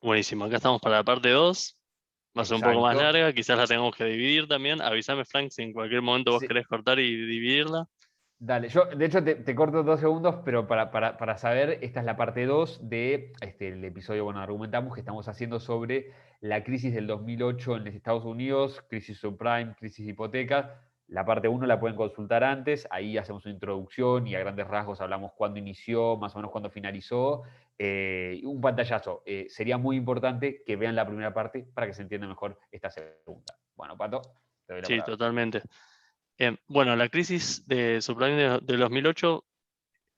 Buenísimo, acá estamos para la parte 2. Va a ser un poco más Exacto. larga, quizás la tengamos que dividir también. Avísame, Frank, si en cualquier momento vos Sí, querés cortar y dividirla. dale, yo de hecho te corto 2 segundos, pero para saber, esta es la parte 2 de el episodio, bueno, argumentamos que estamos haciendo sobre la crisis del 2008 en los Estados Unidos, crisis subprime, crisis hipotecas. La parte uno la pueden consultar antes, ahí hacemos una introducción y a grandes rasgos hablamos cuándo inició, más o menos cuándo finalizó. Un pantallazo. Sería muy importante que vean la primera parte para que se entienda mejor esta segunda. Bueno, Pato, te doy la Sí, palabra. totalmente. Bueno, la crisis de subprime del 2008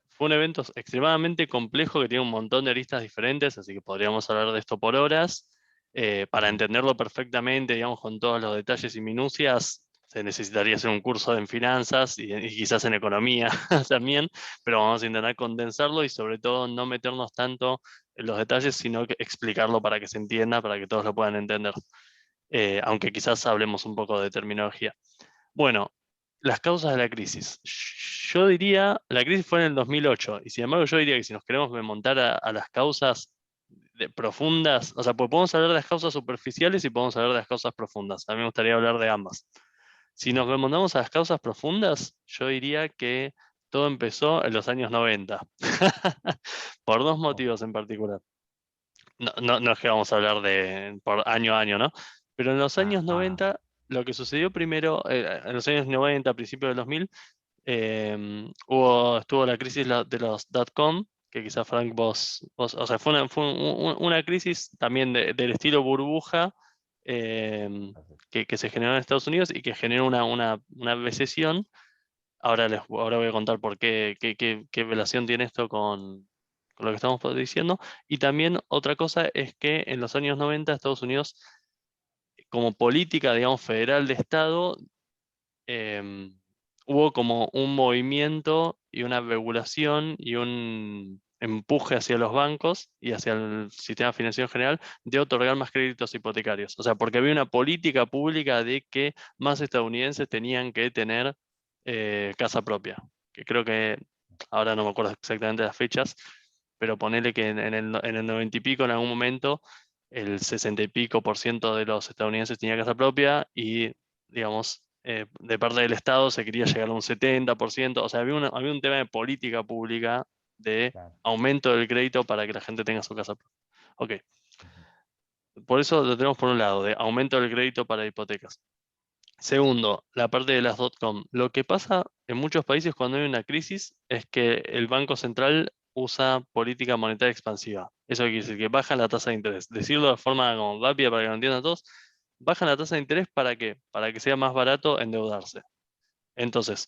fue un evento extremadamente complejo que tiene un montón de aristas diferentes, así que podríamos hablar de esto por horas. Para Ujú. entenderlo perfectamente, digamos, con todos los detalles y minucias, se necesitaría hacer un curso en finanzas y quizás en economía también, pero vamos a intentar condensarlo y sobre todo no meternos tanto en los detalles, sino que explicarlo para que se entienda, para que todos lo puedan entender. Aunque quizás hablemos un poco de terminología. Bueno, las causas de la crisis. Yo diría, la crisis fue en el 2008, y sin embargo yo diría que si nos queremos remontar a las causas profundas, o sea, pues podemos hablar de las causas superficiales y podemos hablar de las causas profundas. A mí me gustaría hablar de ambas. Si nos remontamos a las causas profundas, yo diría que todo empezó en los años 90, por dos Ok. motivos en particular. No es que vamos a hablar de por año a año, ¿no? Pero en los años Ajá. 90, lo que sucedió primero, en los años 90, a principios del 2000, estuvo la crisis de los dot-com, que quizás Frank o sea, fue una crisis también del estilo burbuja, que se generó en Estados Unidos y que generó una recesión. Ahora voy a contar por qué relación tiene esto con lo que estamos diciendo. Y también otra cosa es que en los años 90 Estados Unidos, como política, digamos, federal de Estado, em, hubo como un movimiento y una regulación y un empuje hacia los bancos y hacia el sistema financiero en general de otorgar más créditos hipotecarios. O sea, porque había una política pública de que más estadounidenses tenían que tener casa propia. Que creo que ahora no me acuerdo exactamente las fechas, pero ponele que en el 90 y pico, en algún momento, el 60 y pico por ciento de los estadounidenses tenía casa propia y, digamos, de parte del Estado se quería llegar a un 70%. O sea, había un tema de política pública de Claro. aumento del crédito para que la gente tenga su casa propia. Ok, Ujú. por eso lo tenemos por un lado, de aumento del crédito para hipotecas. Segundo, la parte de las .com. Lo que pasa en muchos países cuando hay una crisis es que el Banco Central usa política monetaria expansiva. Eso quiere decir que bajan la tasa de interés. Decirlo de forma como rápida para que lo entiendan todos, bajan la tasa de interés ¿para qué? Para que sea más barato endeudarse. Entonces,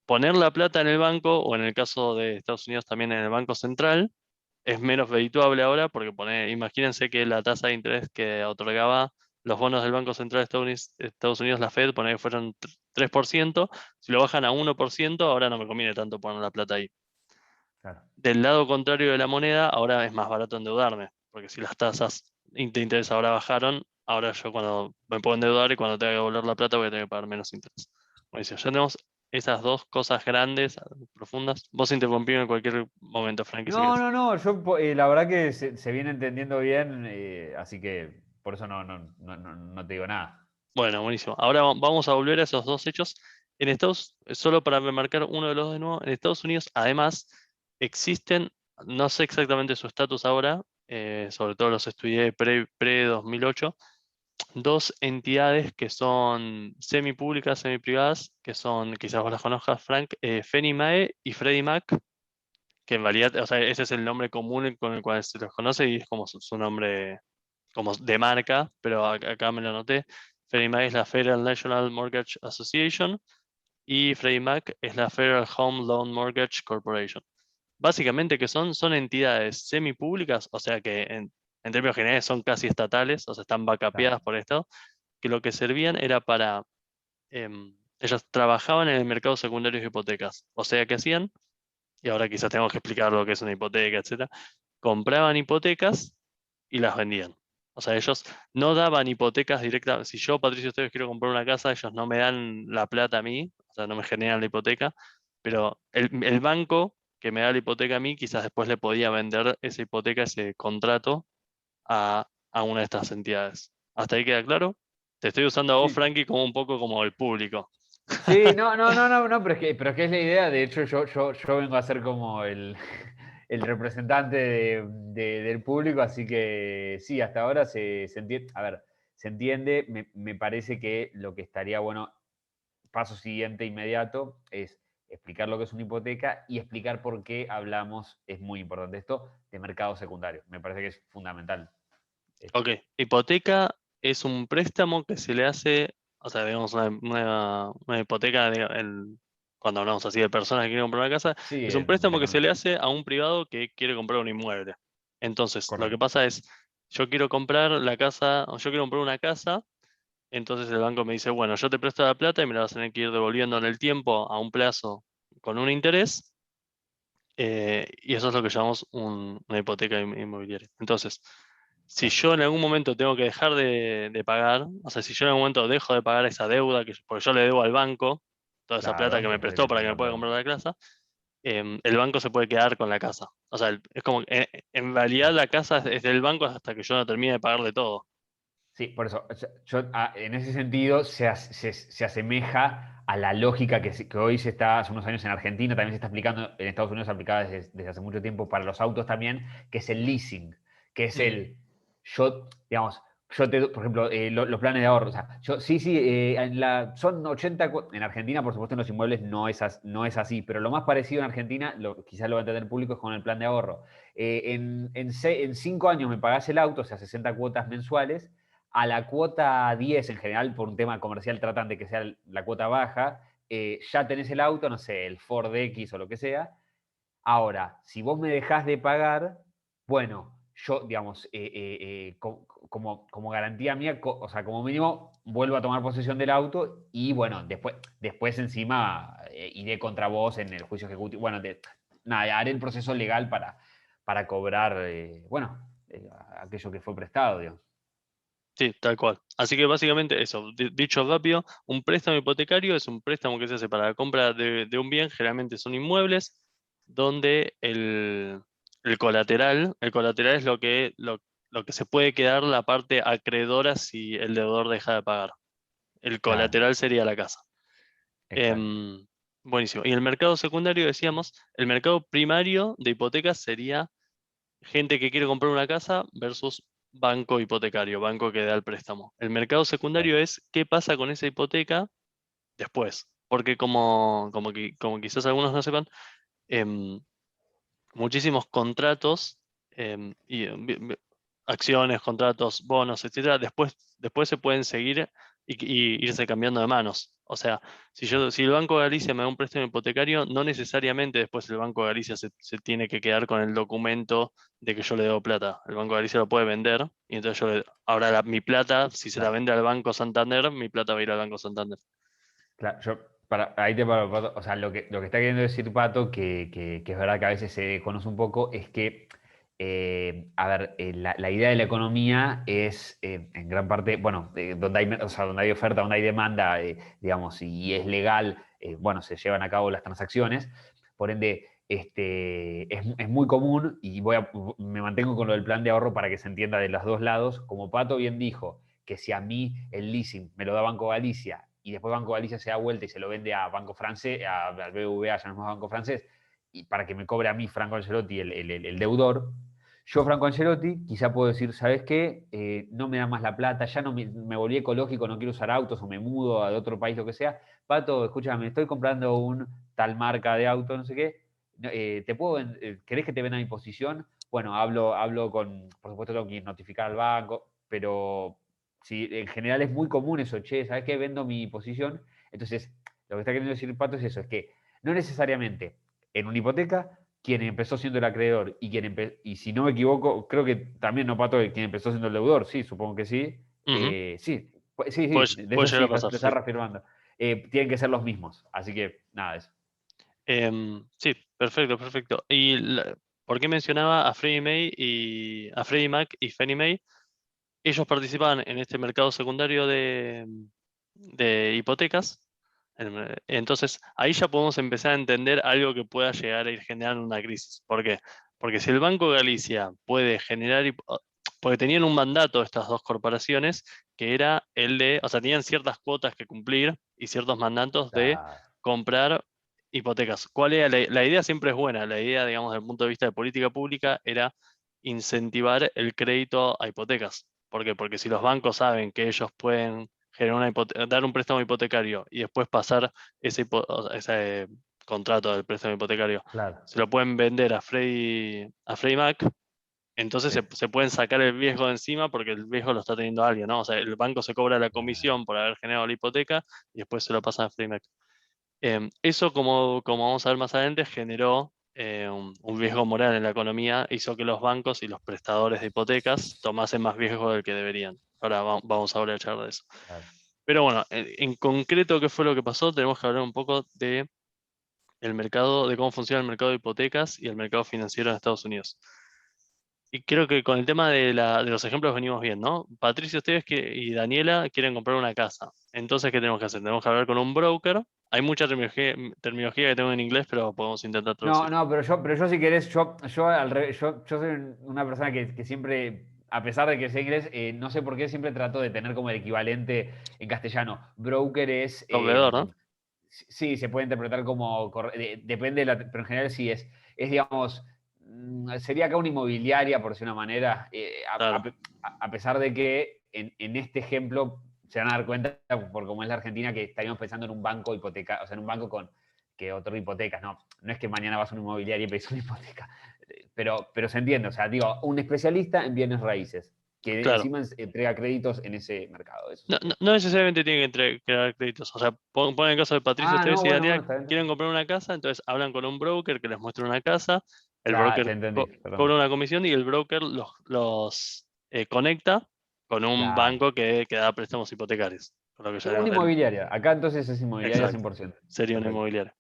poner la plata en el banco, o en el caso de Estados Unidos también en el Banco Central, es menos redituable ahora porque imagínense que la tasa de interés que otorgaba los bonos del Banco Central de Estados Unidos, la Fed, poner que fueron 3%. Si lo bajan a 1%, ahora no me conviene tanto poner la plata ahí. Claro. Del lado contrario de la moneda, ahora es más barato endeudarme, porque si las tasas de interés ahora bajaron, ahora yo cuando me puedo endeudar y cuando tenga que devolver la plata voy a tener que pagar menos interés. Buenísimo. Ya tenemos esas dos cosas grandes, profundas. Vos interrumpime en cualquier momento, Frankie, si No, querés. no, no, la verdad que se viene entendiendo bien, así que por eso no te digo nada. Bueno, buenísimo. Ahora vamos a volver a esos dos hechos. Solo para remarcar uno de los de nuevo, en Estados Unidos, además, existen, no sé exactamente su estatus ahora, sobre todo los estudié pre-2008, dos entidades que son semipúblicas, semiprivadas, que son, quizás vos las conozcas, Frank, Fannie Mae y Freddie Mac, que en realidad, o sea, ese es el nombre común con el cual se los conoce y es como su nombre como de marca, pero acá me lo anoté. Freddie Mac es la Federal National Mortgage Association y Freddie Mac es la Federal Home Loan Mortgage Corporation. Básicamente, que son entidades semipúblicas, o sea que en términos generales son casi estatales, o sea, están Claro. backupeadas por el Estado, que lo que servían era para, ellos trabajaban en el mercado secundario de hipotecas, o sea, ¿qué hacían? Y ahora quizás tengo que explicar lo que es una hipoteca, etcétera. Compraban hipotecas y las vendían. O sea, ellos no daban hipotecas directas. Si yo, Patricio, ustedes quiero comprar una casa, ellos no me dan la plata a mí, o sea, no me generan la hipoteca, pero el banco que me da la hipoteca a mí, quizás después le podía vender esa hipoteca, ese contrato a una de estas entidades. ¿Hasta ahí queda claro? Te estoy usando a vos, Sí, Frankie, como un poco como el público. sí, no, pero es que es la idea. De hecho, yo vengo a ser como el representante del público, así que sí, hasta ahora se entiende. A ver, se entiende. Me parece que lo que estaría bueno, paso siguiente inmediato, es explicar lo que es una hipoteca y explicar por qué hablamos, es muy importante esto, de mercado secundario. Me parece que es fundamental. Ok, hipoteca es un préstamo que se le hace, o sea, digamos, una hipoteca, cuando hablamos así de personas que quieren comprar una casa, Sí, es un en la préstamo que se economía. le hace a un privado que quiere comprar un inmueble. Entonces, lo que Correcto. pasa es, yo quiero comprar la casa, o yo quiero comprar una casa, entonces el banco me dice, bueno, yo te presto la plata y me la vas a tener que ir devolviendo en el tiempo a un plazo con un interés, y eso es lo que llamamos una hipoteca inmobiliaria. Entonces, si Claro, yo en algún momento tengo que dejar de pagar, o sea, si yo en algún momento dejo de pagar esa deuda, porque yo le debo al banco toda esa plata claro, que me después de prestó que para tengas que me la pueda plata. comprar la casa, el banco se puede quedar con la casa. O sea, es como, en realidad Claro. la casa es del banco hasta que yo no termine de pagarle todo. Sí, por eso, o sea, en ese sentido se asemeja a la lógica que hoy se está, hace unos años en Argentina, también se está aplicando en Estados Unidos, aplicada desde hace mucho tiempo para los autos también, que es el leasing, que es Mm, digamos, por ejemplo, los planes de ahorro. O sea, sí, son 80, en Argentina, por supuesto, en los inmuebles no es así, pero lo más parecido en Argentina, quizás lo va a entender el público, es con el plan de ahorro. En 5 años me pagás el auto, o sea, 60 cuotas mensuales. A la cuota 10 en general, por un tema comercial, tratan de que sea la cuota baja. Ya tenés el auto, no sé, el Ford X o lo que sea. Ahora, si vos me dejás de pagar, bueno, yo, digamos, como garantía mía, o sea, como mínimo, vuelvo a tomar posesión del auto y, bueno, después encima iré contra vos en el juicio ejecutivo. Bueno, nada, haré el proceso legal para cobrar, bueno, aquello que fue prestado, digamos. sí, tal cual. Así que básicamente eso, dicho rápido, un préstamo hipotecario es un préstamo que se hace para la compra de un bien, generalmente son inmuebles, donde el colateral es lo que se puede quedar la parte acreedora si el deudor deja de pagar. El Claro, colateral sería la casa. exacto. Em, buenísimo. Y el mercado secundario, decíamos, el mercado primario de hipotecas sería gente que quiere comprar una casa versus banco hipotecario, banco que da el préstamo. El mercado Claro. secundario es qué pasa con esa hipoteca después. Porque como quizás algunos no sepan, em, muchísimos contratos, acciones, contratos, bonos, etcétera, después se pueden seguir y irse cambiando de manos. O sea, si el Banco de Galicia me da un préstamo hipotecario, no necesariamente después el Banco de Galicia se tiene que quedar con el documento de que yo le debo plata. El Banco de Galicia lo puede vender y entonces ahora mi plata, si se la Claro, vende al Banco Santander, mi plata va a ir al Banco Santander. claro. Ahí te paro, Pato. O sea, lo que está queriendo decir Pato, que es verdad que a veces se conoce un poco, es que, a ver, la idea de la economía es, en gran parte, bueno, o sea, donde hay oferta, donde hay demanda, digamos, y es legal, bueno, se llevan a cabo las transacciones. Por ende, es muy común, y me mantengo con lo del plan de ahorro para que se entienda de los dos lados. Como Pato bien dijo, que si a mí el leasing me lo da Banco Galicia y después Banco Galicia se da vuelta y se lo vende a Banco Francés, al BBVA, ya no es Banco Francés, y para que me cobre a mí Franco Ancelotti, el deudor, yo, Franco Ancelotti, quizá puedo decir, ¿sabes qué? No me da más la plata, ya no me volví ecológico, no quiero usar autos o me mudo a otro país, lo que sea. Pato, escúchame, estoy comprando un tal marca de auto, no sé qué. No, ¿querés que te venda mi posición? Bueno, hablo por supuesto, tengo que notificar al banco, pero sí, en general es muy común eso, che, ¿sabes qué? Vendo mi posición. Entonces, lo que está queriendo decir Pato es eso, es que no necesariamente en una hipoteca, quien empezó siendo el acreedor y si no me equivoco, creo que también no Pato, quien empezó siendo el deudor, sí, supongo que sí. Ujú. Sí, Pues, de puede eso llegar sí, a pasar, lo sí. está reafirmando. Tienen que ser los mismos, así que nada, eso. Sí, perfecto, perfecto. ¿Por qué mencionaba a Freddie Mac y Fannie Mae? Ellos participaban en este mercado secundario de hipotecas. Entonces, ahí ya podemos empezar a entender algo que pueda llegar a ir generando una crisis. ¿Por qué? Porque si el Banco de Galicia puede generar, porque tenían un mandato estas dos corporaciones que era el de, o sea, tenían ciertas cuotas que cumplir y ciertos mandatos de Claro, comprar hipotecas. ¿Cuál era la idea? Siempre es buena. La idea, digamos, desde el punto de vista de política pública era incentivar el crédito a hipotecas. ¿Por qué? Porque si los bancos saben que ellos pueden generar dar un préstamo hipotecario y después pasar o sea, ese contrato del préstamo hipotecario, claro. se lo pueden vender a Freddie Mac, entonces Sí, se pueden sacar el riesgo de encima porque el riesgo lo está teniendo alguien, ¿no? O sea, el banco se cobra la claro, comisión por haber generado la hipoteca y después se lo pasan a Freddie Mac. Eso, como vamos a ver más adelante, generó un riesgo moral en la economía, hizo que los bancos y los prestadores de hipotecas tomasen más riesgo del que deberían. Ahora vamos a hablar de eso. claro. Pero bueno, en concreto, ¿qué fue lo que pasó? Tenemos que hablar un poco de el mercado, de cómo funciona el mercado de hipotecas y el mercado financiero en Estados Unidos. Y creo que con el tema de los ejemplos venimos bien, ¿no? Patricio, ustedes y Daniela quieren comprar una casa. Entonces, ¿qué tenemos que hacer? Tenemos que hablar con un broker. Hay mucha terminología que tengo en inglés, pero podemos intentar No, traducir. no, pero yo si querés, yo soy una persona que siempre, a pesar de que sé inglés, no sé por qué siempre trato de tener como el equivalente en castellano. Broker es, Proveedor, ¿no? sí, se puede interpretar como, depende de pero en general sí digamos, sería acá una inmobiliaria, por decir una manera, Claro, a pesar de que en este ejemplo se van a dar cuenta, por cómo es la Argentina, que estaríamos pensando en un banco hipoteca, o sea, en un banco con que otorga hipotecas, no es que mañana vas a una inmobiliaria y pedís una hipoteca, pero se entiende, o sea, digo, un especialista en bienes raíces, que claro. encima entrega créditos en ese mercado, eso No, sería. no necesariamente tienen que crear créditos. O sea, ponen el caso de Patricio, Ah, ustedes no, y bueno, Daniela bueno, está bien. quieren comprar una casa, entonces hablan con un broker que les muestra una casa, el Claro, te broker entendí, perdón. cobra una comisión y el broker los conecta con un Claro. banco que da préstamos hipotecarios. Con lo que ya Una inmobiliaria. Acá entonces es inmobiliaria exacto, 100%. sería una Perfecto. inmobiliaria.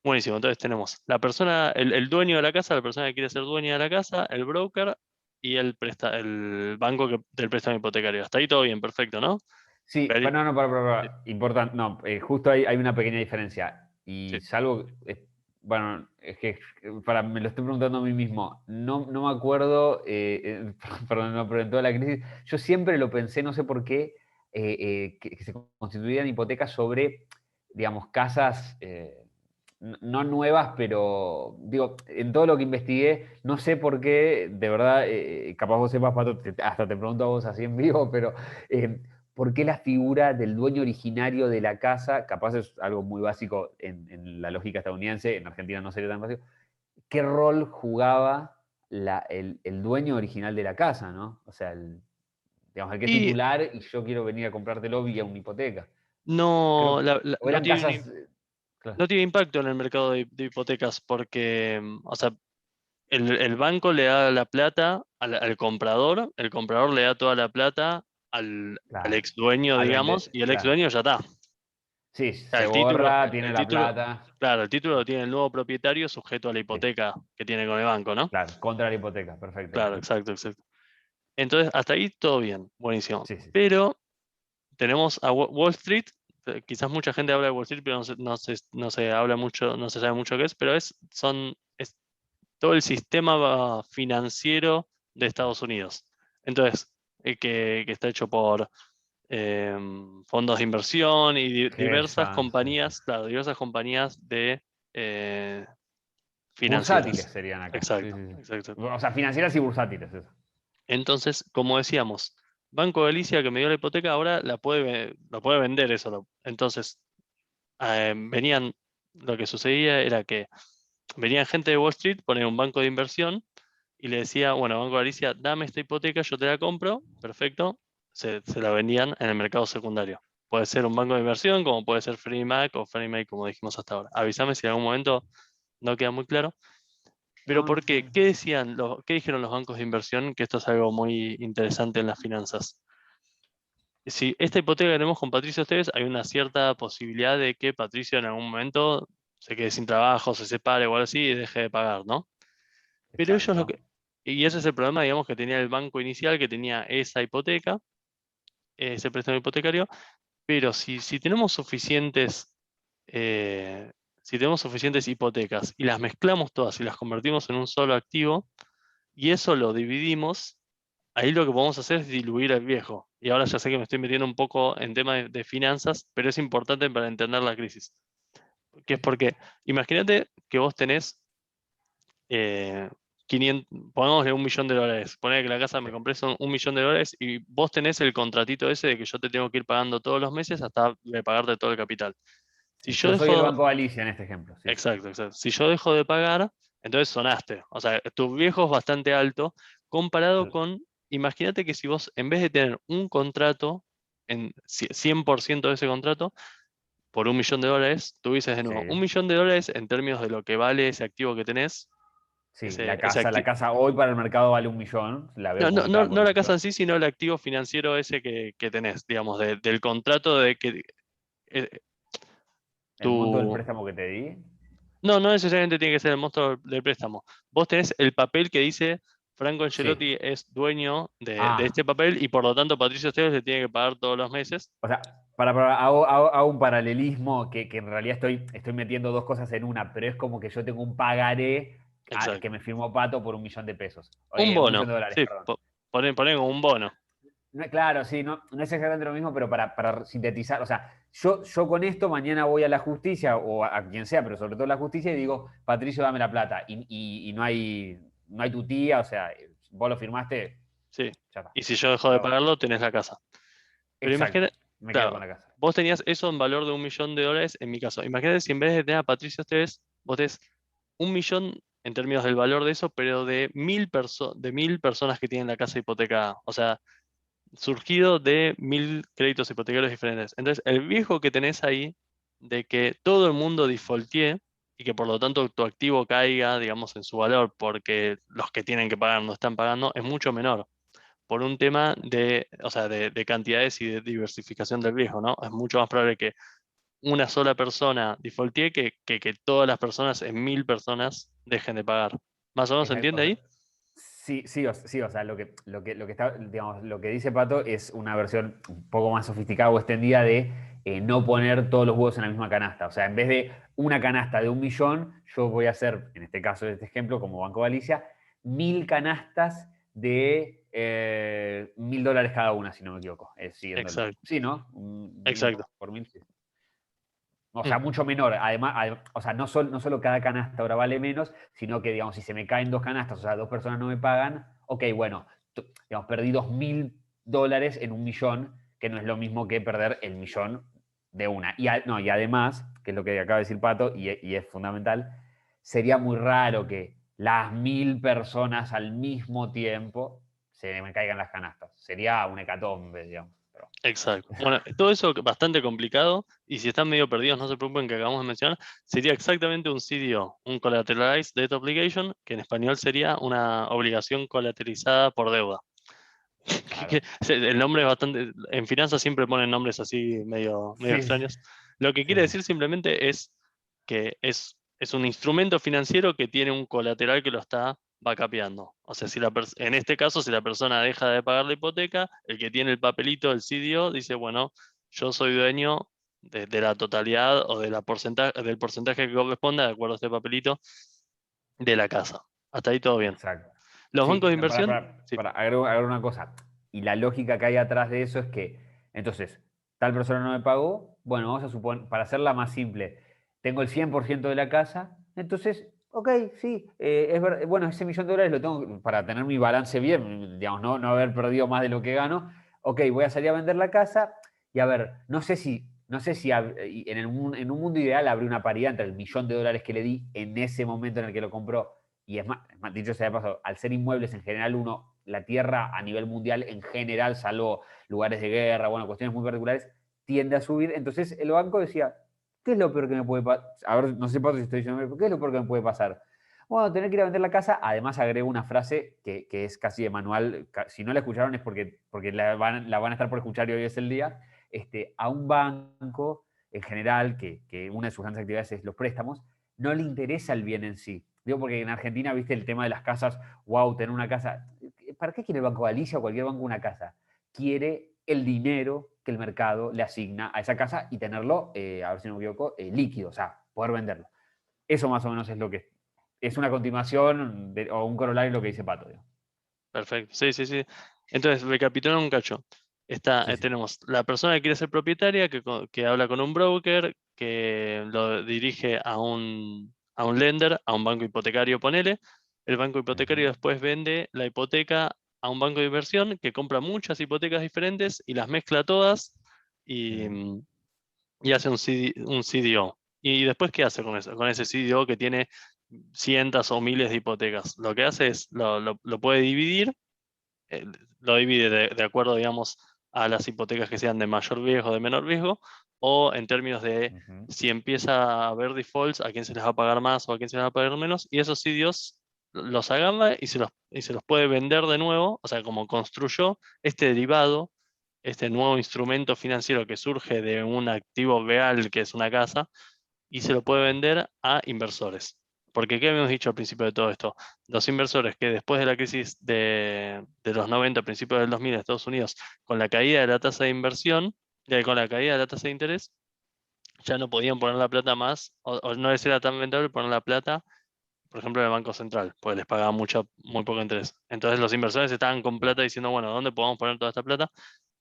Buenísimo, entonces tenemos la persona, el dueño de la casa, la persona que quiere ser dueña de la casa, el broker y el banco del préstamo hipotecario. Hasta ahí todo bien, perfecto, ¿no? Sí, Veri- bueno, no, Sí, importante, no, justo hay una pequeña diferencia. sí. Y salvo, bueno, es que me lo estoy preguntando a mí mismo. No me acuerdo, perdón, no, pero en toda la crisis, yo siempre lo pensé, no sé por qué, que se constituían hipotecas sobre, digamos, casas, no nuevas, pero digo, en todo lo que investigué, no sé por qué, de verdad, capaz vos sepas, Pato, hasta te pregunto a vos así en vivo, pero eh, ¿por qué la figura del dueño originario de la casa, capaz es algo muy básico en la lógica estadounidense, en Argentina no sería tan básico, qué rol jugaba el dueño original de la casa, ¿no? O sea, digamos, el que es Y titular y yo quiero venir a comprártelo vía una hipoteca. Creo no, que, o no eran tiene casas, claro, no tiene impacto en el mercado de hipotecas porque, o sea, el banco le da la plata al comprador, el comprador le da toda la plata al claro, ex dueño, al digamos, vender, y el ex claro. dueño ya está. O Sí, sea, se borra, tiene el la título, plata, claro, el título lo tiene el nuevo propietario sujeto a la sí, hipoteca que tiene con el banco, ¿no? claro, contra la hipoteca, perfecto, Claro, perfecto. exacto, exacto. Entonces, hasta ahí todo bien, buenísimo. Sí, sí, sí. Pero tenemos a Wall Street, quizás mucha gente habla de Wall Street, pero no se habla mucho, no se sabe mucho qué es, pero es todo el sistema financiero de Estados Unidos. Entonces, que está hecho por fondos de inversión y Hedge diversas funds, sí, sí. compañías, claro, diversas compañías de Bursátiles financieras. serían acá. Sí, Exacto, sí, sí. exacto. O sea, financieras y bursátiles, eso. Entonces, como decíamos, Banco Galicia que me dio la hipoteca ahora lo puede vender eso. Entonces, lo que sucedía era que venían gente de Wall Street, poner un banco de inversión y le decía, bueno, Banco Galicia, dame esta hipoteca, yo te la compro, perfecto, se la vendían en el mercado secundario. Puede ser un banco de inversión, como puede ser Freddie Mac o Fannie Mae, como dijimos hasta ahora. Avísame si en algún momento no queda muy claro. Pero No, no, ¿por está qué? bien. ¿Qué dijeron los bancos de inversión? Que esto es algo muy interesante en las finanzas. Si esta hipoteca que tenemos con Patricio Esteves, hay una cierta posibilidad de que Patricio en algún momento se quede sin trabajo, se separe o algo así y deje de pagar, ¿no? Pero ellos Exacto. y ese es el problema, digamos, que tenía el banco inicial, que tenía esa hipoteca, ese préstamo hipotecario, pero eh, si tenemos suficientes hipotecas y las mezclamos todas y las convertimos en un solo activo y eso lo dividimos, ahí lo que podemos hacer es diluir al viejo. Y ahora ya sé que me estoy metiendo un poco en tema de finanzas, pero es importante para entender la crisis. Que es porque, imagínate que vos tenés 500, pongámosle $1.000.000. Ponele que la casa me Sí. compré son $1.000.000 y vos tenés el contratito ese de que yo te tengo que ir pagando todos los meses hasta de pagarte todo el capital. Si Sí, yo yo soy el dejo, Banco Galicia en este ejemplo. Sí, sí. exacto, exacto. Si yo dejo de pagar, entonces sonaste. O sea, tu viejo es bastante alto comparado Claro. con, imagínate que si vos en vez de tener un contrato, en 100% de ese contrato, por $1.000.000, tuvieses de nuevo Sí. $1.000.000 en términos de lo que vale ese activo que tenés. Sí, Ese la activo. casa hoy para el mercado vale 1.000.000, la veo No, no, no, publicada por no un la casa millón. en sí, sino el activo financiero ese que tenés, digamos, del contrato de que eh, El monto del tu... préstamo que te di. No, no necesariamente tiene que ser el monto del préstamo. Vos tenés el papel que dice Franco Sí. Ancelotti es dueño de Ah, este papel y por lo tanto Patricio Esteves le tiene que pagar todos los meses. o sea, hago un paralelismo que en realidad estoy metiendo dos cosas en una, pero es como que yo tengo un pagaré que Exacto. me firmó Pato por $1.000.000. Un 1.000.000 bono, de dólares, sí, perdón. poné como un bono. No, claro, sí, no, no es exactamente lo mismo, pero para sintetizar, o sea, yo con esto mañana voy a la justicia o a quien sea, pero sobre todo a la justicia y digo, Patricio, dame la plata. Y no hay tu tía, o sea, vos lo firmaste, Sí. ya está. Y si yo dejo de Pero, pagarlo, tenés la casa. Pero exacto, imagínate, me quedo con claro, la casa. vos tenías eso en valor de $1.000.000 en mi caso. Imagínate si en vez de tener a Patricio Esteves, vos tenés 1.000.000 en términos del valor de eso, pero de 1.000 personas que tienen la casa hipotecada. O sea, surgido de 1.000 créditos hipotecarios diferentes. Entonces, el riesgo que tenés ahí de que todo el mundo defaultee y que por lo tanto tu activo caiga, digamos, en su valor porque los que tienen que pagar no están pagando, es mucho menor por un tema de, o sea, de cantidades y de diversificación del riesgo, ¿no? Es mucho más probable que una sola persona defaultee que todas las personas en 1.000 personas dejen de pagar. ¿Más o menos se Exacto, entiende o sea, ahí? sí, sí, o sea, lo que está, digamos, lo que dice Pato es una versión un poco más sofisticada o extendida de no poner todos los huevos en la misma canasta. O sea, en vez de una canasta de 1.000.000, yo voy a hacer, en este caso, de este ejemplo, como Banco Galicia, 1.000 canastas de $1.000 cada una, si no me equivoco. Siguiendo. Exacto, Sí, ¿no? 1.000 exacto. por 1.000, sí. O Mm, sea, mucho menor. Además, o sea, no solo cada canasta ahora vale menos, sino que, digamos, si se me caen dos canastas, o sea, dos personas no me pagan, ok, bueno, digamos, perdí $2.000 en 1.000.000, que no es lo mismo que perder el millón de una. No, y además, que es lo que acaba de decir Pato, y es fundamental, sería muy raro que las 1.000 personas al mismo tiempo se me caigan las canastas. Sería un hecatombe, digamos. Pero, exacto. Bueno, todo eso bastante complicado y si están medio perdidos, no se preocupen que acabamos de mencionar, sería exactamente un CDO, un Collateralized Debt Obligation, que en español sería una obligación colateralizada por deuda. claro. El nombre es bastante, en finanzas siempre ponen nombres así medio Sí, sí, extraños. Lo que sí, quiere sí. decir simplemente es que es un instrumento financiero que tiene un colateral que lo está backupeando. O sea, en este caso, si la persona deja de pagar la hipoteca, el que tiene el papelito, el CDO, dice, bueno, yo soy dueño de la totalidad o del porcentaje que corresponda, de acuerdo a este papelito, de la casa. Hasta ahí todo bien. Exacto. Los Sí, bancos de no, inversión, sí, agrego una cosa. Y la lógica que hay atrás de eso es que, entonces, tal persona no me pagó, bueno, vamos a suponer, para hacerla más simple, tengo el 100% de la casa, entonces, ok, sí, bueno, ese $1.000.000 lo tengo para tener mi balance bien, digamos, no haber perdido más de lo que gano, ok, voy a salir a vender la casa y a ver, no sé si en un mundo ideal habría una paridad entre el $1.000.000 que le di en ese momento en el que lo compró y es más, dicho sea de paso, al ser inmuebles en general, la tierra a nivel mundial en general, salvo lugares de guerra, bueno, cuestiones muy particulares, tiende a subir. Entonces el banco decía, ¿qué es lo peor que me puede pasar? A ver, no sé Pato, si estoy diciendo, ¿qué es lo peor que me puede pasar? Bueno, tener que ir a vender la casa. Además agrego una frase que es casi de manual. Si no la escucharon es porque la van a estar por escuchar y hoy es el día. A un banco en general, que una de sus grandes actividades es los préstamos, no le interesa el bien en sí. Digo, porque en Argentina, viste el tema de las casas, wow, tener una casa. ¿Para qué quiere el Banco Galicia o cualquier banco una casa? Quiere el dinero que el mercado le asigna a esa casa y tenerlo, a ver si no me equivoco, líquido, o sea, poder venderlo. Eso más o menos es lo que es una continuación o un corolario de lo que dice Pato. Digo. perfecto. Sí, sí, sí. Entonces, recapitulando un cacho. Sí, sí. Tenemos la persona que quiere ser propietaria, que habla con un broker, que lo dirige a un lender, a un banco hipotecario, ponele. El banco hipotecario Ujú, después vende la hipoteca a un banco de inversión que compra muchas hipotecas diferentes y las mezcla todas y, ujú. y hace un CDO. ¿Y después qué hace con eso? Con ese CDO que tiene cientos o miles de hipotecas. Lo que hace es, lo puede dividir, eh, lo divide de acuerdo, digamos, a las hipotecas que sean de mayor riesgo o de menor riesgo, o en términos de Ujú. si empieza a haber defaults, a quién se les va a pagar más o a quién se les va a pagar menos, y esos sitios los agarra y se los puede vender de nuevo, o sea, como construyó este derivado, este nuevo instrumento financiero que surge de un activo real que es una casa, y se lo puede Claro. vender a inversores. Porque, ¿qué habíamos dicho al principio de todo esto? Los inversores que después de la crisis de los 90, principios del 2000 en Estados Unidos, con la caída de la tasa de inversión, con la caída de la tasa de interés, ya no podían poner la plata más, o no les era tan rentable poner la plata, por ejemplo, en el Banco Central, porque les pagaba muy poco interés. Entonces los inversores estaban con plata diciendo, bueno, ¿dónde podemos poner toda esta plata?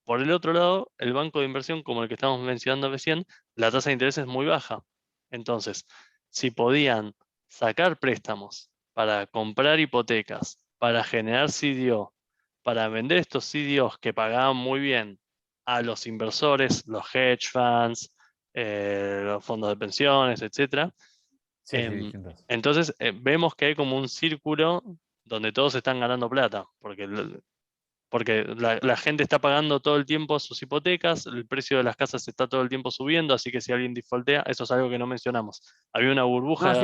Por el otro lado, el banco de inversión, como el que estamos mencionando recién, la tasa de interés es muy baja. Entonces, si podían sacar préstamos para comprar hipotecas, para generar CDO, para vender estos CDOs que pagaban muy bien a los inversores, los hedge funds, los fondos de pensiones, etcétera, Sí, sí, distintos. entonces vemos que hay como un círculo donde todos están ganando plata, porque la gente está pagando todo el tiempo sus hipotecas, el precio de las casas está todo el tiempo subiendo, así que si alguien defaultea, eso es algo que no mencionamos. Había una No, sí, burbuja, yo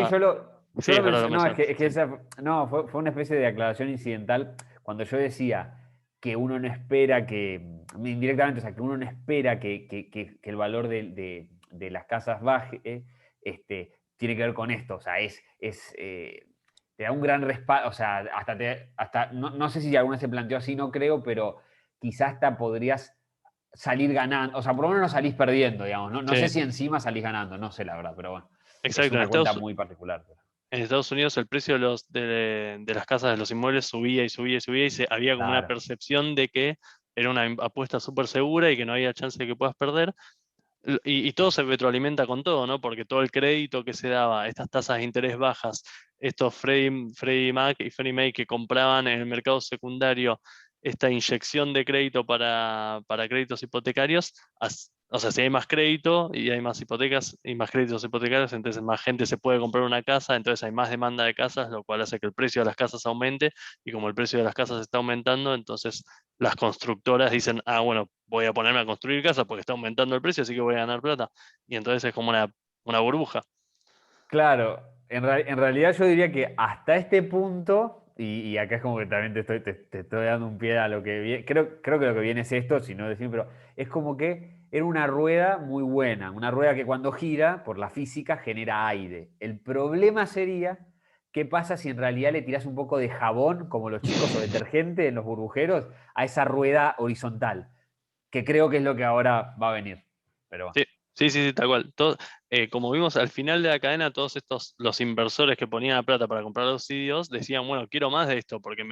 sí, lo ahora lo mencioné, no, menciono, es que sí, esa, no, fue una especie de aclaración incidental cuando yo decía que uno no espera que, indirectamente, o sea, que uno no espera que el valor de las casas baje, tiene que ver con esto, o sea, te da un gran respaldo, o sea, hasta no, no sé si alguna se planteó así, no creo, pero quizás hasta podrías salir ganando, o sea, por lo menos no salís perdiendo, digamos, no, no sé sí, si encima salís ganando, no sé la verdad, pero bueno. Es exacto. una cuenta muy particular. En Estados Unidos el precio de las casas, de los inmuebles subía y subía y subía y había como una Claro. percepción de que era una apuesta súper segura y que no había chance de que puedas perder. Y todo se retroalimenta con todo, ¿no? Porque todo el crédito que se daba, estas tasas de interés bajas, estos Freddie Mac y Fannie Mae que compraban en el mercado secundario esta inyección de crédito para créditos hipotecarios, o sea, si hay más crédito y hay más hipotecas y más créditos hipotecarios, entonces más gente se puede comprar una casa, entonces hay más demanda de casas, lo cual hace que el precio de las casas aumente, y como el precio de las casas está aumentando, entonces las constructoras dicen, ah, bueno, voy a ponerme a construir casas porque está aumentando el precio, así que voy a ganar plata. Y entonces es como una burbuja. Claro, en realidad yo diría que hasta este punto, y acá es como que también te estoy dando un pie a lo que viene, creo que lo que viene es esto, si no decir, pero es como que era una rueda muy buena, una rueda que cuando gira, por la física, genera aire. El problema sería, ¿qué pasa si en realidad le tiras un poco de jabón, como los chicos, o detergente en los burbujeros, a esa rueda horizontal? Que creo que es lo que ahora va a venir. Pero bueno. Sí, sí, sí, sí, tal cual. Como vimos al final de la cadena, todos los inversores que ponían la plata para comprar los CDOs decían, bueno, quiero más de esto porque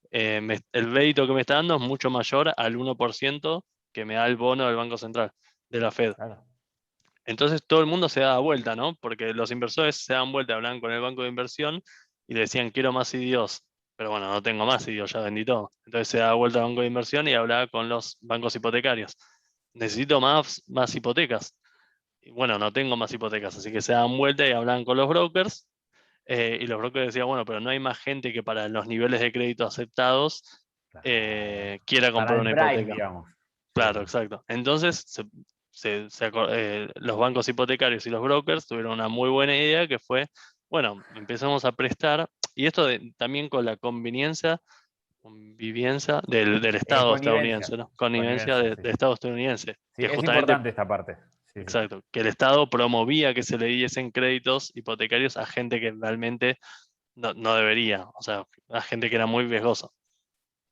el rédito que me está dando es mucho mayor al 1% que me da el bono del Banco Central, de la Fed. Claro. Entonces todo el mundo se da vuelta, ¿no? Porque los inversores se dan vuelta, hablaban con el banco de inversión y le decían, quiero más CDOs. Pero bueno, no tengo más CDOs, ya vendí todo. Entonces se da vuelta al banco de inversión y hablaba con los bancos hipotecarios. Necesito más hipotecas. Y bueno, no tengo más hipotecas, así que se dan vuelta y hablaban con los brokers. Y los brokers decían, bueno, pero no hay más gente que para los niveles de crédito aceptados Claro. quiera Para comprar el una Prime, hipoteca. digamos. Sí, Claro, sí. exacto. Entonces, los bancos hipotecarios y los brokers tuvieron una muy buena idea que fue, bueno, empezamos a prestar, y esto también con la convivencia del Estado Connivencia. estadounidense, ¿no? Connivencia Connivencia, sí, del sí. Estado estadounidense, Sí, que es justamente, importante esta parte. Sí, sí. exacto, que el Estado promovía que se le diesen créditos hipotecarios a gente que realmente no debería, o sea, a gente que era muy riesgosa.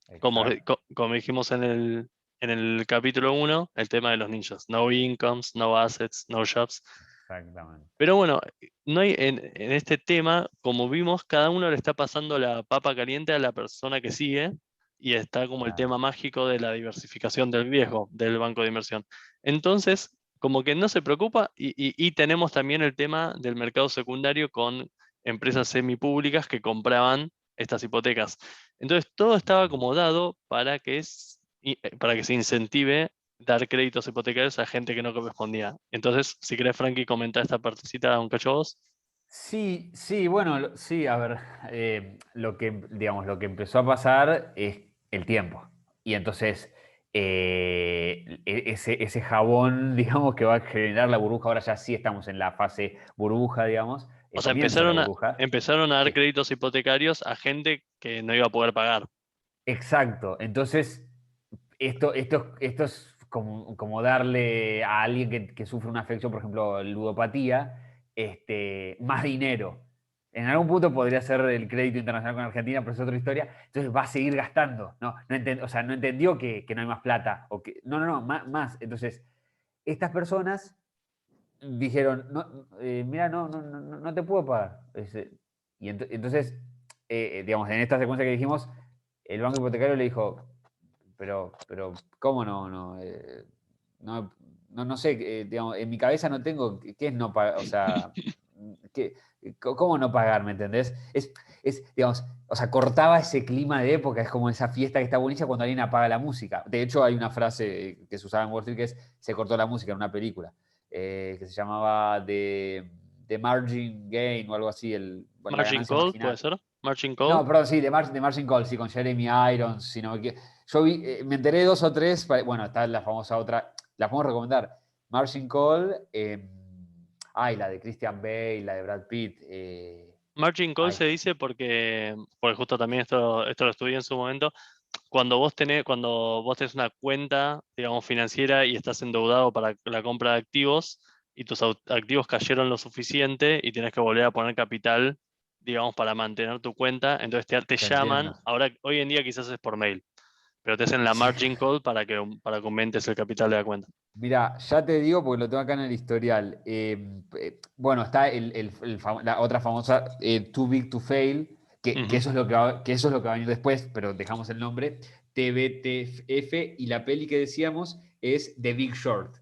Exacto. Como dijimos en el capítulo 1, el tema de los ninjas. No incomes, no assets, no jobs. Exactamente. Pero bueno, no hay, en este tema, como vimos, cada uno le está pasando la papa caliente a la persona que sigue. y está como el Claro. tema mágico de la diversificación del riesgo del banco de inversión. Entonces, como que no se preocupa y tenemos también el tema del mercado secundario con empresas semipúblicas que compraban estas hipotecas. Entonces, todo estaba acomodado para que se incentive dar créditos hipotecarios a gente que no correspondía. Entonces, si querés, Frankie, comentar esta partecita un cacho vos. Sí, sí, bueno, sí, a ver, digamos, lo que empezó a pasar es el tiempo. Y entonces, ese jabón, digamos, que va a generar la burbuja, ahora ya sí estamos en la fase burbuja, digamos, O sea, comienza la empezaron a, burbuja. empezaron a dar Eh, créditos hipotecarios a gente que no iba a poder pagar. exacto, entonces, esto es como darle a alguien que sufre una afección, por ejemplo, ludopatía, más dinero. En algún punto podría ser el crédito internacional con Argentina, pero es otra historia. Entonces va a seguir gastando. O sea, no entendió que no hay más plata. No, más. Entonces, estas personas dijeron, no, mira, no te puedo pagar. Entonces, digamos, en esta secuencia que dijimos, el banco hipotecario le dijo, pero ¿cómo no? No sé, digamos, en mi cabeza no tengo qué es no pagar, o sea, ¿qué- ¿cómo no pagar? ¿Me entendés? Digamos, o sea, cortaba ese clima de época, es como esa fiesta que está buenísima cuando alguien apaga la música. De hecho, hay una frase que se usaba en Wall Street que es, se cortó la música en una película, que se llamaba The Margin Gain o algo así, la Margin ganancia Call, puede marginal. ser. Margin Call. No, perdón, sí, de Margin Call, sí, con Jeremy Irons, yo me enteré dos o tres, bueno, está la famosa otra, la podemos recomendar, Margin Call, la de Christian Bale, la de Brad Pitt, Margin call ay, se dice porque justo también esto lo estudié en su momento, cuando vos tenés una cuenta, digamos, financiera y estás endeudado para la compra de activos y tus activos cayeron lo suficiente y tienes que volver a poner capital, digamos, para mantener tu cuenta, entonces te te llaman, entiendo. ahora hoy en día quizás es por mail, pero te hacen la Sí. margin call para que aumentes el capital de la cuenta. Mira, ya te digo porque lo tengo acá en el historial. Bueno, está la otra famosa, Too Big to Fail, que Ujú. eso es que eso es lo que va a venir después, pero dejamos el nombre. TBTF y la peli que decíamos es The Big Short.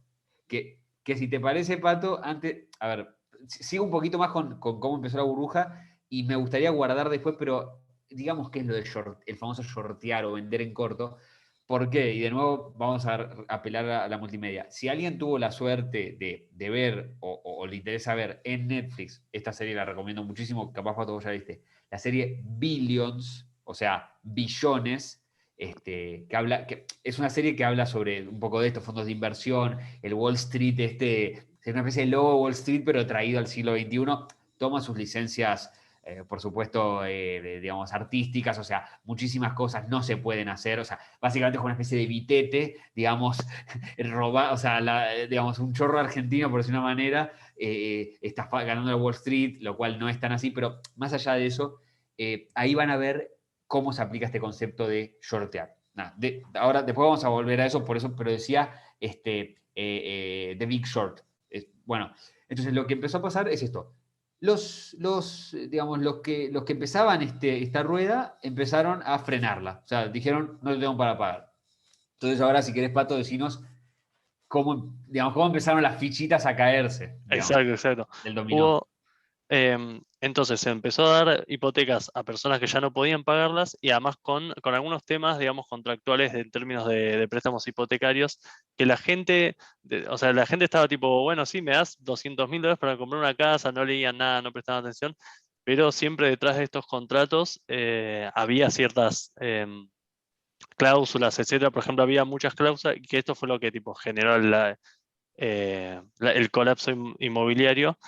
Que si te parece, Pato, antes, a ver, sigo un poquito más con cómo empezó la burbuja y me gustaría guardar después, pero digamos que es lo de short, el famoso shortear o vender en corto. ¿Por qué? Y de nuevo vamos a apelar a la multimedia. Si alguien tuvo la suerte de ver o le interesa ver en Netflix, esta serie la recomiendo muchísimo, capaz Pato vos ya viste, la serie Billions, o sea, billones, que es una serie que habla sobre un poco de estos fondos de inversión, el Wall Street, es una especie de logo Wall Street, pero traído al siglo XXI, toma sus licencias por supuesto, digamos, artísticas, o sea, muchísimas cosas no se pueden hacer, o sea, básicamente es una especie de vitete, digamos, o sea, digamos, un chorro argentino, por decir una manera, está ganando la Wall Street, lo cual no es tan así, pero más allá de eso, ahí van a ver cómo se aplica este concepto de shortear. Nada, ahora, después vamos a volver a eso, por eso, pero decía The Big Short. Bueno, entonces lo que empezó a pasar es esto digamos, los que empezaban esta rueda empezaron a frenarla. O sea, dijeron, no te tengo para pagar. Entonces ahora, si querés, Pato, decinos cómo empezaron las fichitas a caerse, digamos, Exacto, exacto. del dominó. Hubo, entonces se empezó a dar hipotecas a personas que ya no podían pagarlas y además con algunos temas, digamos, contractuales en términos de préstamos hipotecarios, que o sea, la gente estaba tipo, bueno, sí, me das $200.000 para comprar una casa, no leían nada, no prestaban atención, pero siempre detrás de estos contratos había ciertas cláusulas, etcétera. Por ejemplo, había muchas cláusulas, que esto fue lo que tipo generó el colapso inmobiliario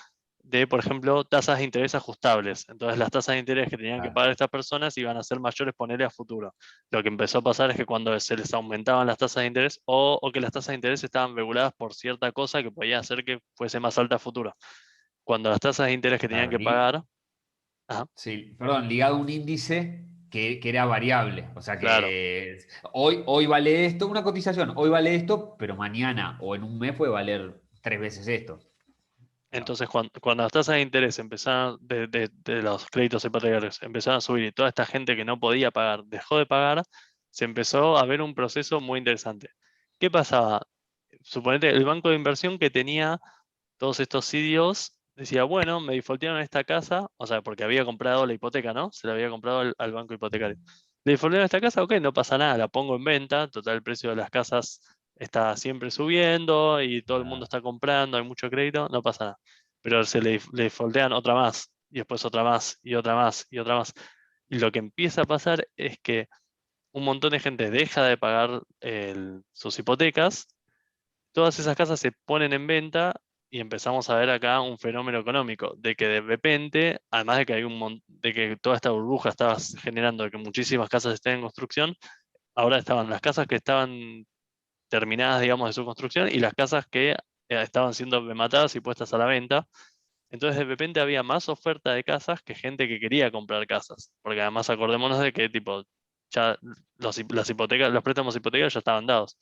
de, por ejemplo, tasas de interés ajustables. Entonces, las tasas de interés que tenían que Ah, pagar estas personas iban a ser mayores ponerle a futuro. Lo que empezó a pasar es que cuando se les aumentaban las tasas de interés o que las tasas de interés estaban reguladas por cierta cosa que podía hacer que fuese más alta a futuro. Cuando las tasas de interés que tenían claro, que pagar, ajá, sí, perdón, ligado a un índice que era variable. O sea claro. que hoy vale esto, una cotización, hoy vale esto, pero mañana o en un mes puede valer tres veces esto. Digamos. Entonces, cuando las tasas de interés empezaron, de los créditos hipotecarios empezaron a subir y toda esta gente que no podía pagar dejó de pagar, se empezó a ver un proceso muy interesante. ¿Qué pasaba? Suponete, el banco de inversión que tenía todos estos sitios decía, bueno, me defaultearon esta casa, o sea, porque había comprado la hipoteca, ¿no? Se la había comprado al banco hipotecario. Le defaultearon esta casa, ok, no pasa nada, la pongo en venta, total el precio de las casas está siempre subiendo y todo el mundo Ah, está comprando, hay mucho crédito, no pasa nada. Pero le defaultean otra más, y después otra más, y otra más, y otra más. Y lo que empieza a pasar es que un montón de gente deja de pagar sus hipotecas, todas esas casas se ponen en venta y empezamos a ver acá un fenómeno económico, de que de repente, además de que de que toda esta burbuja estaba generando de que muchísimas casas estén en construcción, ahora estaban las casas que estaban terminadas, digamos, de su construcción y las casas que estaban siendo rematadas y puestas a la venta. Entonces de repente había más oferta de casas que gente que quería comprar casas, porque además acordémonos de que tipo ya las hipotecas, los préstamos hipotecarios ya estaban dados.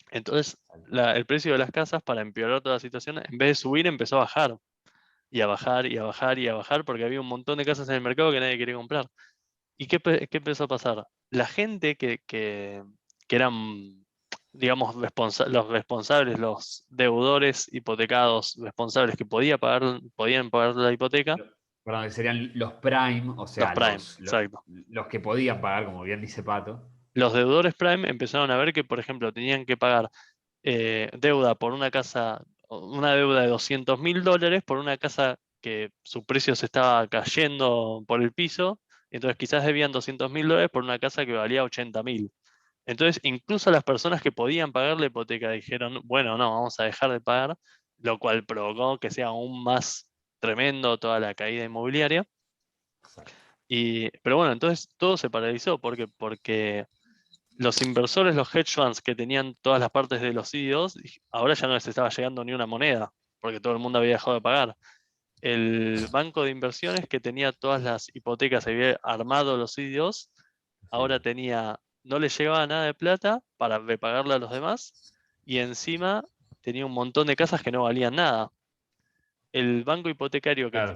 Entonces, el precio de las casas, para empeorar toda la situación, en vez de subir, empezó a bajar. Y a bajar, y a bajar, y a bajar, porque había un montón de casas en el mercado que nadie quería comprar. ¿Y qué empezó a pasar? La gente que eran, digamos, los responsables, los deudores hipotecados responsables que podían pagar la hipoteca, perdón, que serían los prime, o los sea, prime, exacto. los que podían pagar, como bien dice Pato. Los deudores prime empezaron a ver que, por ejemplo, tenían que pagar deuda por una casa, una deuda de $200.000 por una casa que su precio se estaba cayendo por el piso, entonces quizás debían $200.000 por una casa que valía 80.000. Entonces, incluso las personas que podían pagar la hipoteca dijeron, bueno, no, vamos a dejar de pagar, lo cual provocó que sea aún más tremendo toda la caída inmobiliaria. Pero bueno, entonces todo se paralizó. ¿Por qué? Porque los inversores, los hedge funds que tenían todas las partes de los CEOs, ahora ya no les estaba llegando ni una moneda, porque todo el mundo había dejado de pagar. El banco de inversiones que tenía todas las hipotecas, había armado los CEOs, ahora Sí, no le llegaba nada de plata para repagarle a los demás, y encima tenía un montón de casas que no valían nada. El banco hipotecario claro.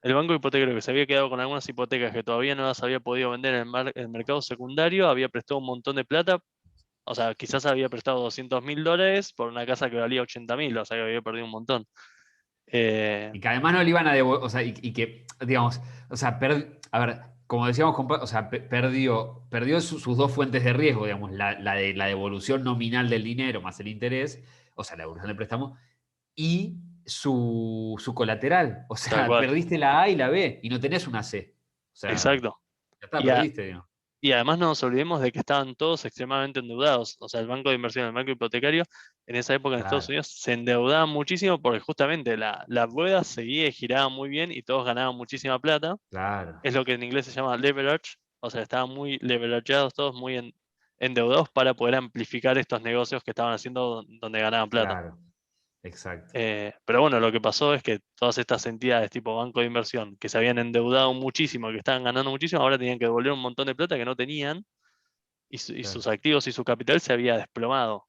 el banco hipotecario que se había quedado con algunas hipotecas que todavía no las había podido vender en el mercado secundario, había prestado un montón de plata, o sea, quizás había prestado $200.000 por una casa que valía 80.000, o sea que había perdido un montón. Eh, Y que además no le iban a devolver, o sea, y que, digamos, o sea, a ver, como decíamos, o sea, perdió sus dos fuentes de riesgo, digamos, la de la devolución nominal del dinero más el interés, o sea, la devolución del préstamo, y su colateral. O Tal sea, cual, perdiste la A y la B y no tenés una C. O sea, exacto. ya está, Y, a- perdiste, digamos. y además no nos olvidemos de que estaban todos extremadamente endeudados. O sea, el banco de inversión, el banco hipotecario, en esa época en Estados Claro, Unidos se endeudaban muchísimo porque justamente la rueda seguía y giraba muy bien y todos ganaban muchísima plata. claro, Es lo que en inglés se llama leverage. O sea, estaban muy leverageados todos, muy endeudados para poder amplificar estos negocios que estaban haciendo donde ganaban plata. claro, exacto. Pero bueno, lo que pasó es que todas estas entidades tipo banco de inversión que se habían endeudado muchísimo, que estaban ganando muchísimo, ahora tenían que devolver un montón de plata que no tenían y sus Claro. activos y su capital se había desplomado,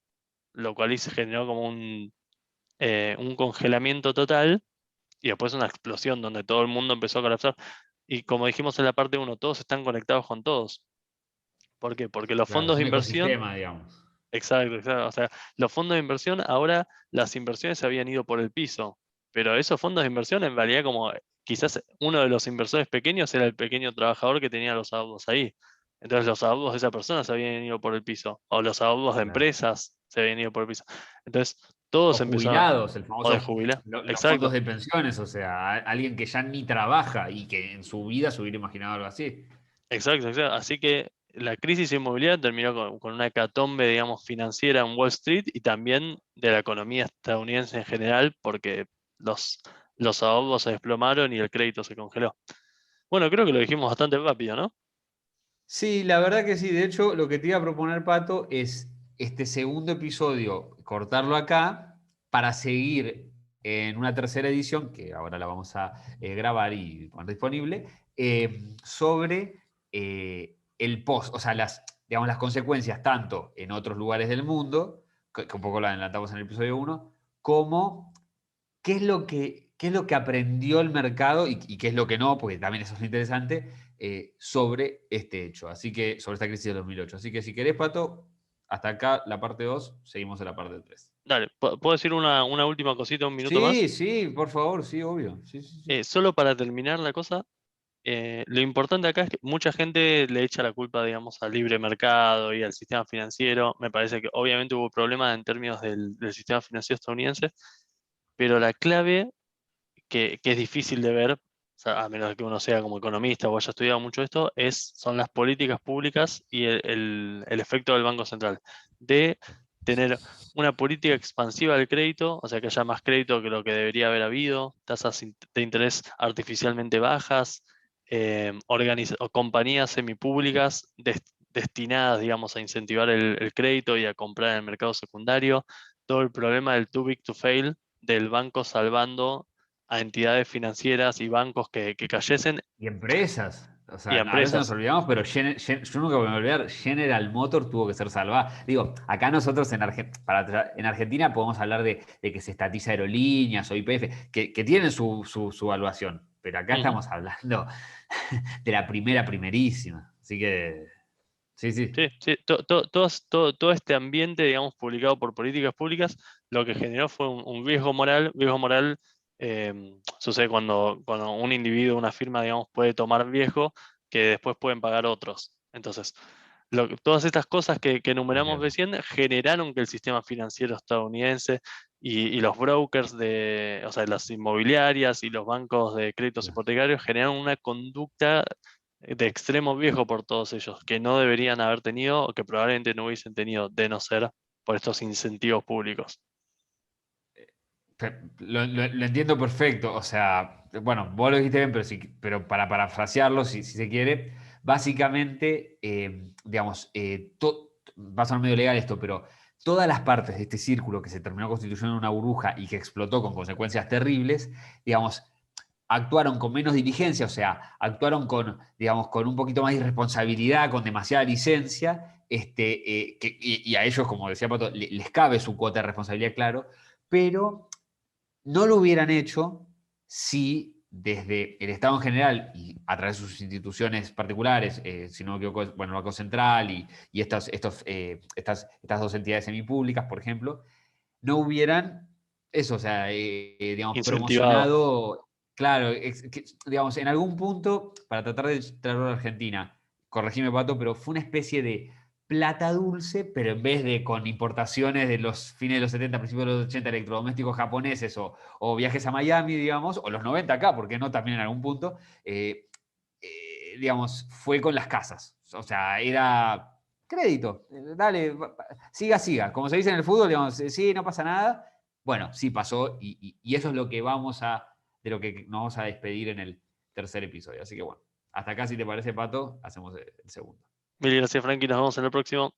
lo cual se generó como un congelamiento total y después una explosión donde todo el mundo empezó a colapsar. Y como dijimos en la parte uno, todos están conectados con todos. ¿Por qué? Porque los Claro, fondos es de un inversión, ecosistema, digamos. exacto, exacto, o sea, los fondos de inversión ahora las inversiones se habían ido por el piso, pero esos fondos de inversión en realidad como quizás uno de los inversores pequeños era el pequeño trabajador que tenía los ahorros ahí. Entonces los ahorros de esa persona se habían ido por el piso, o los ahorros de Claro. empresas se habían ido por el piso. Entonces todo O se empezó a... jubilados, el O de famoso, jubilar. los fondos Exacto, de pensiones, o sea, alguien que ya ni trabaja y que en su vida se hubiera imaginado algo así. exacto, exacto. Así que la crisis inmobiliaria terminó con una hecatombe, digamos, financiera en Wall Street y también de la economía estadounidense en general, porque los, los ahorros se desplomaron y el crédito se congeló. Bueno, creo que lo dijimos bastante rápido, ¿no? Sí, la verdad que sí. De hecho, lo que te iba a proponer, Pato, es este segundo episodio, cortarlo acá para seguir en una tercera edición, que ahora la vamos a grabar y poner disponible, sobre el post, o sea, digamos, las consecuencias tanto en otros lugares del mundo, que un poco lo adelantamos en el episodio uno, como qué es lo que aprendió el mercado y qué es lo que no, porque también eso es lo interesante, sobre este hecho, así que sobre esta crisis del 2008. Así que si querés, Pato, hasta acá la parte 2, seguimos en la parte 3. Dale, ¿puedo decir una última cosita, un minuto Sí, más? sí, por favor, sí, obvio. Sí, sí, sí. Solo para terminar la cosa, lo importante acá es que mucha gente le echa la culpa, digamos, al libre mercado y al sistema financiero. Me parece que obviamente hubo problemas en términos del sistema financiero estadounidense, pero la clave que es difícil de ver, o sea, a menos de que uno sea como economista o haya estudiado mucho esto, son las políticas públicas y el efecto del Banco Central de tener una política expansiva del crédito, o sea, que haya más crédito que lo que debería haber habido, tasas de interés artificialmente bajas, o compañías semipúblicas destinadas, digamos, a incentivar el crédito y a comprar en el mercado secundario, todo el problema del too big to fail, del banco salvando a entidades financieras y bancos que cayesen Y empresas. O y sea, a a veces nos empresas. olvidamos, pero yo nunca me voy a olvidar, General Motor tuvo que ser salvada. Digo, acá nosotros en Argentina podemos hablar de que se estatiza aerolíneas o YPF, que tienen su evaluación, pero acá Ujú. estamos hablando de la primerísima. Así que, sí, sí. Sí, sí, todo este ambiente, digamos, publicado por políticas públicas, lo que generó fue un riesgo moral. Riesgo moral sucede cuando un individuo, una firma, digamos, puede tomar riesgo que después pueden pagar otros. Entonces, todas estas cosas que enumeramos Entiendo. recién generaron que el sistema financiero estadounidense y los brokers o sea, las inmobiliarias y los bancos de créditos hipotecarios generaron una conducta de extremo riesgo por todos ellos, que no deberían haber tenido o que probablemente no hubiesen tenido de no ser por estos incentivos públicos. Lo entiendo perfecto. O sea, bueno, vos lo dijiste bien, pero para parafrasearlo, si se quiere, básicamente, digamos, va a sonar medio legal esto, pero todas las partes de este círculo que se terminó constituyendo en una burbuja y que explotó con consecuencias terribles, digamos, actuaron con menos diligencia, o sea, actuaron con, digamos, con un poquito más de irresponsabilidad, con demasiada licencia, y a ellos, como decía Pato, les cabe su cuota de responsabilidad, claro, pero no lo hubieran hecho si desde el Estado en general y a través de sus instituciones particulares, si no me equivoco, bueno, el Banco Central y estas dos entidades semipúblicas, por ejemplo, no hubieran eso, o sea, digamos, Incentivado. promocionado, claro, digamos, en algún punto, para tratar de traerlo a la Argentina, corregime, Pato, pero fue una especie de plata dulce, pero en vez de con importaciones de los fines de los 70, principios de los 80, electrodomésticos japoneses o viajes a Miami, digamos, o los 90 acá, porque no también en algún punto, digamos, fue con las casas. O sea, era crédito, dale, siga, siga. Como se dice en el fútbol, digamos, sí, no pasa nada. Bueno, sí pasó y eso es lo que de lo que nos vamos a despedir en el tercer episodio. Así que bueno, hasta acá, si te parece, Pato, hacemos el segundo. Mil gracias, Frankie. Nos vemos en el próximo.